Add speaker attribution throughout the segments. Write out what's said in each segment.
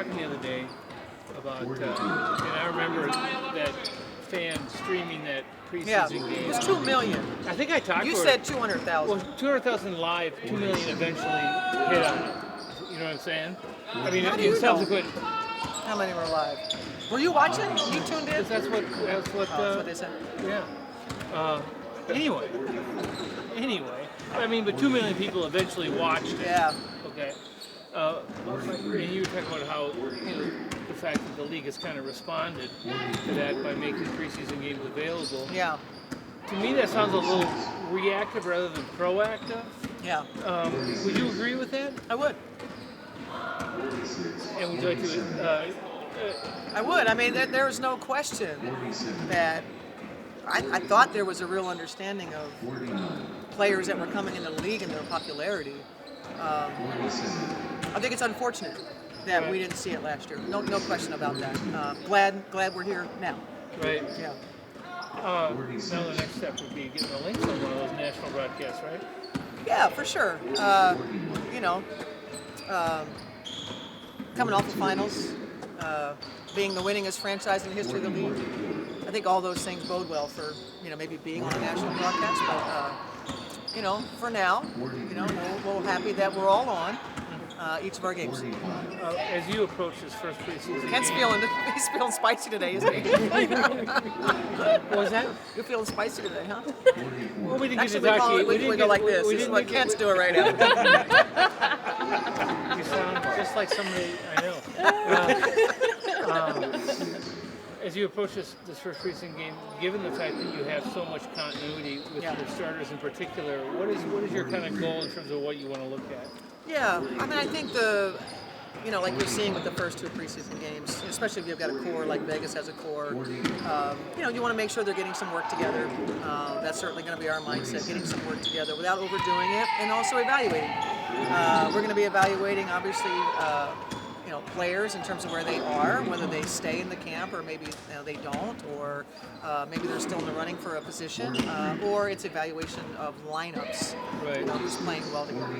Speaker 1: talking the other day about, and I remember that fan streaming that preseason game.
Speaker 2: It was 2 million.
Speaker 1: I think I talked
Speaker 2: You
Speaker 1: to her.
Speaker 2: said 200,000.
Speaker 1: Well, 200,000 live, 2 million eventually hit on it. You know what I'm saying? I mean,
Speaker 2: How do
Speaker 1: in
Speaker 2: you
Speaker 1: subsequent.
Speaker 2: How many were live? Were you watching? You tuned in?
Speaker 1: That's what
Speaker 2: That's what they said.
Speaker 1: Yeah. Anyway. I mean, but 2 million people eventually watched it.
Speaker 2: Yeah.
Speaker 1: Okay. And you were talking about how the fact that the league has kind of responded to that by making preseason games available.
Speaker 2: Yeah.
Speaker 1: To me, that sounds a little reactive rather than proactive.
Speaker 2: Yeah.
Speaker 1: Would you agree with that?
Speaker 2: I would.
Speaker 1: And would you like to?
Speaker 2: I would. I mean, there's no question that I thought there was a real understanding of players that were coming into the league and their popularity. I think it's unfortunate that we didn't see it last year. No question about that. Glad we're here now.
Speaker 1: Right.
Speaker 2: Yeah.
Speaker 1: Now the next step would be getting the Lynx on one of those national broadcasts, right?
Speaker 2: Yeah, for sure. Coming off the finals, being the winningest franchise in the history of the league, I think all those things bode well for maybe being on a national broadcast. But for now, we're happy that we're all on each of our games.
Speaker 1: As you approach this first preseason
Speaker 2: Ken's
Speaker 1: game,
Speaker 2: he's feeling spicy today, isn't he?
Speaker 1: what was that?
Speaker 2: You're feeling spicy today, huh?
Speaker 1: Well, we didn't
Speaker 2: Actually,
Speaker 1: get to talk to you.
Speaker 2: we go like this. This is what Ken's doing right now.
Speaker 1: You sound just like somebody I know. As you approach this first preseason game, given the fact that you have so much continuity with your starters in particular, what is your kind of goal in terms of what you want to look at?
Speaker 2: Yeah, I mean, I think like you're seeing with the first two preseason games, especially if you've got a core like Vegas has a core, you want to make sure they're getting some work together. That's certainly going to be our mindset, getting some work together without overdoing it, and also evaluating. We're going to be evaluating, obviously, players in terms of where they are, whether they stay in the camp or maybe they don't, or maybe they're still in the running for a position, or it's evaluation of lineups,
Speaker 1: right.
Speaker 2: Who's playing well together.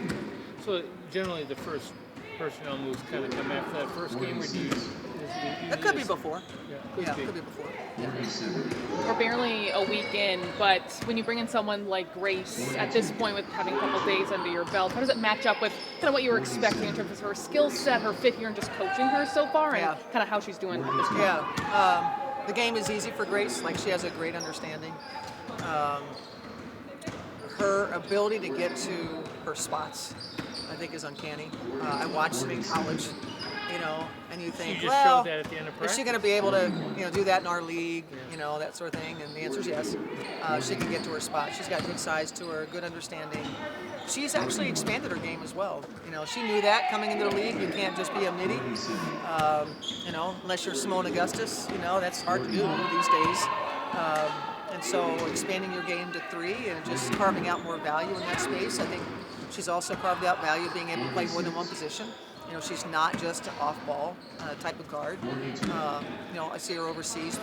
Speaker 1: So generally the first personnel moves kind of come after that first game, or do you?
Speaker 2: It could be before.
Speaker 1: Yeah,
Speaker 2: could be before.
Speaker 3: We're barely a week in, but when you bring in someone like Grace at this point with having a couple days under your belt, how does it match up with kind of what you were expecting in terms of her skill set, her fit here, and just coaching her so far, and kind of how she's doing at this point?
Speaker 2: Yeah, the game is easy for Grace. Like, she has a great understanding. Her ability to get to her spots, I think, is uncanny. I watched it in college. And you think,
Speaker 1: she just showed that at the end of practice.
Speaker 2: Is she going to be able to, do that in our league, that sort of thing? And the answer is yes. She can get to her spot. She's got good size to her, good understanding. She's actually expanded her game as well. She knew that coming into the league. You can't just be a midi, unless you're Simone Augustus. That's hard to do these days. And so expanding your game to 3 and just carving out more value in that space. I think she's also carved out value being able to play more than one position. She's not just an off-ball type of guard. I see her overseas,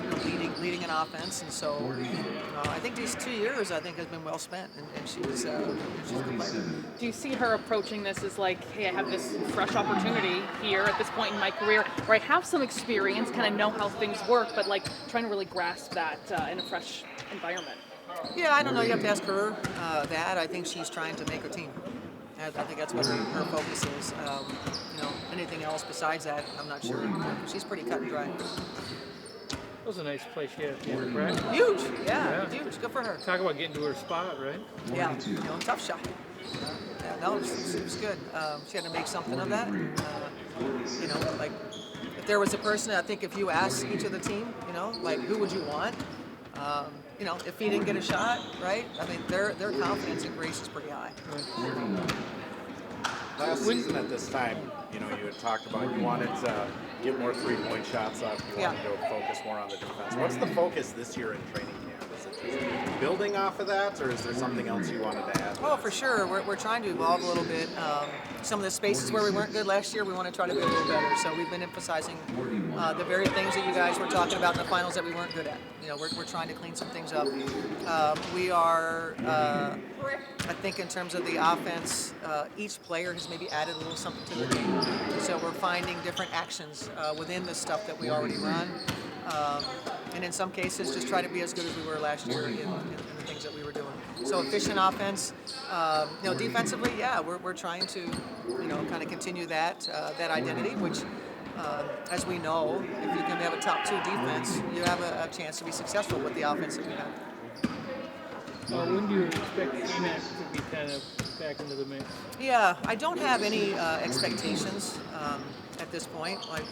Speaker 2: leading an offense, and so I think these 2 years has been well spent, and she's a good player.
Speaker 3: Do you see her approaching this as like, hey, I have this fresh opportunity here at this point in my career, where I have some experience, kind of know how things work, but like trying to really grasp that in a fresh environment?
Speaker 2: Yeah, I don't know. You have to ask her that. I think she's trying to make her team. I think that's what her focus is. Anything else besides that, I'm not sure. She's pretty cut and dry.
Speaker 1: That was a nice play she had at the end of practice.
Speaker 2: Huge, huge. Good for her.
Speaker 1: Talk about getting to her spot, right?
Speaker 2: Yeah, tough shot. It was good. She had to make something of that. Like if there was a person, I think if you asked each of the team, like who would you want? If he didn't get a shot, right? I mean, their confidence in Grace is pretty high.
Speaker 4: Last season at this time, you had talked about you wanted to get more three-point shots up. You wanted to focus more on the defense. What's the focus this year in training camp? Is it just building off of that, or is there something else you wanted to add?
Speaker 2: Oh, for sure. We're trying to evolve a little bit. Some of the spaces where we weren't good last year, we want to try to be a little better. So we've been emphasizing the very things that you guys were talking about in the finals that we weren't good at. We're trying to clean some things up. We are, I think in terms of the offense, each player has maybe added a little something to the game. So we're finding different actions within the stuff that we already run. And in some cases, just try to be as good as we were last year in the things that we were doing. So efficient offense. Defensively, yeah, we're trying to, kind of continue that identity, which, as we know, if you can have a top 2 defense, you have a chance to be successful with the offense that we have.
Speaker 1: When do you expect Mac to be kind of back into the mix?
Speaker 2: Yeah, I don't have any expectations at this point. Like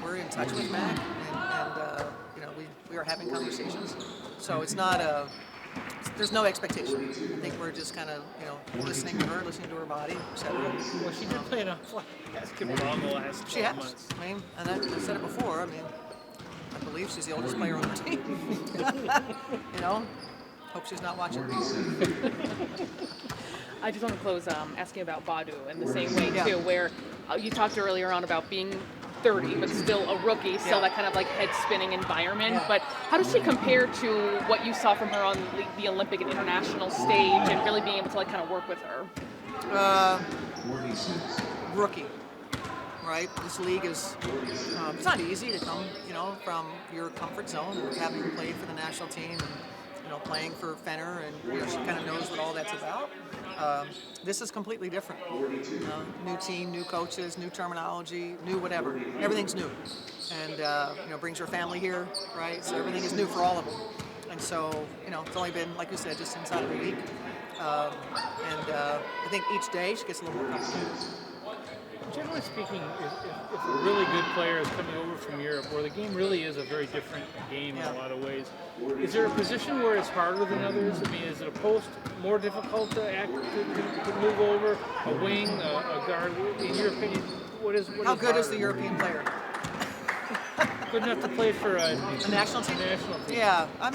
Speaker 2: we're in touch with Mac, and we are having conversations. So it's not there's no expectation. I think we're just kind of listening to her body, etc.
Speaker 1: Well, she did play enough basketball in the last 12 months.
Speaker 2: I mean, and I've said it before. I mean, I believe she's the oldest player on the team. Hope she's not watching.
Speaker 3: I just want to close asking about Badu in the same way,
Speaker 2: Yeah.
Speaker 3: too, where you talked earlier on about being 30, but still a rookie, still that kind of like head-spinning environment.
Speaker 2: Yeah.
Speaker 3: But how does she compare to what you saw from her on the Olympic and international stage and really being able to like kind of work with her?
Speaker 2: Rookie, right? This league is, it's not easy to come, from your comfort zone of having played for the national team and, playing for Fenner, and she kind of knows what all that's about. This is completely different. New team, new coaches, new terminology, new whatever. Everything's new, and brings her family here, right? So everything is new for all of them. And so, it's only been, like you said, just inside of a week. I think each day she gets a little more comfortable.
Speaker 1: Generally speaking, if a really good player is coming over from Europe, where the game really is a very different game in a lot of ways, is there a position where it's harder than others? I mean, is it a post more difficult to move over, a wing, a guard? In your opinion, what is
Speaker 2: How good
Speaker 1: harder?
Speaker 2: is the European player?
Speaker 1: Good enough to play for a
Speaker 2: national team?
Speaker 1: National team.
Speaker 2: Yeah, I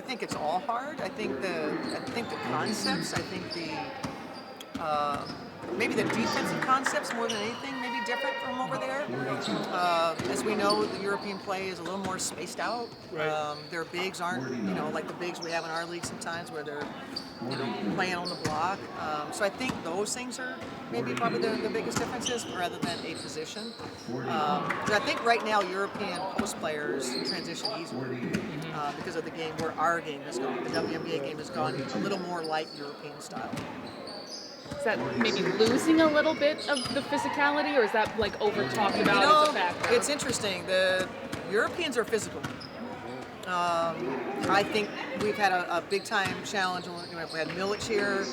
Speaker 2: think it's all hard. I think the concepts. I think maybe the defensive concepts more than anything may be different from over there. As we know, the European play is a little more spaced out.
Speaker 1: Right.
Speaker 2: Their bigs aren't, like the bigs we have in our league sometimes, where they're, playing on the block. So I think those things are maybe probably the biggest differences, rather than a position. But I think right now European post players transition easily because of the game where our game has gone. The WNBA game has gone a little more like European style.
Speaker 3: Is that maybe losing a little bit of the physicality, or is that like over talked about as a factor?
Speaker 2: It's interesting. The Europeans are physical. I think we've had a big time challenge when we had Milic here.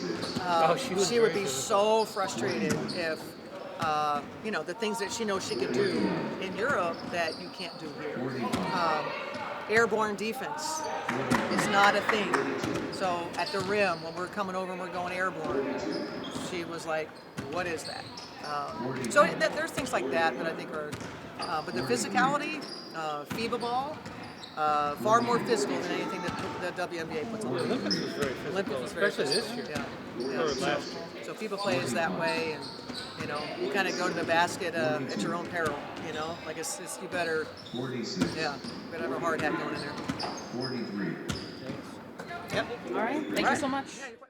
Speaker 2: She would be so frustrated if the things that she knows she can do in Europe that you can't do here. Airborne defense is not a thing. So at the rim, when we're coming over and we're going airborne, she was like, "What is that?" So there's things like that I think are, but the physicality, FIBA ball, far more physical than anything that the WNBA puts on.
Speaker 1: The Olympics was very physical, especially this year.
Speaker 2: Yeah.
Speaker 1: Or last year.
Speaker 2: So FIBA plays that way, and you kind of go to the basket at your own peril. Like it's you better, better have a hard hat going in there.
Speaker 5: 43.
Speaker 2: Yep.
Speaker 3: All right. Thank you so much.
Speaker 2: Yeah,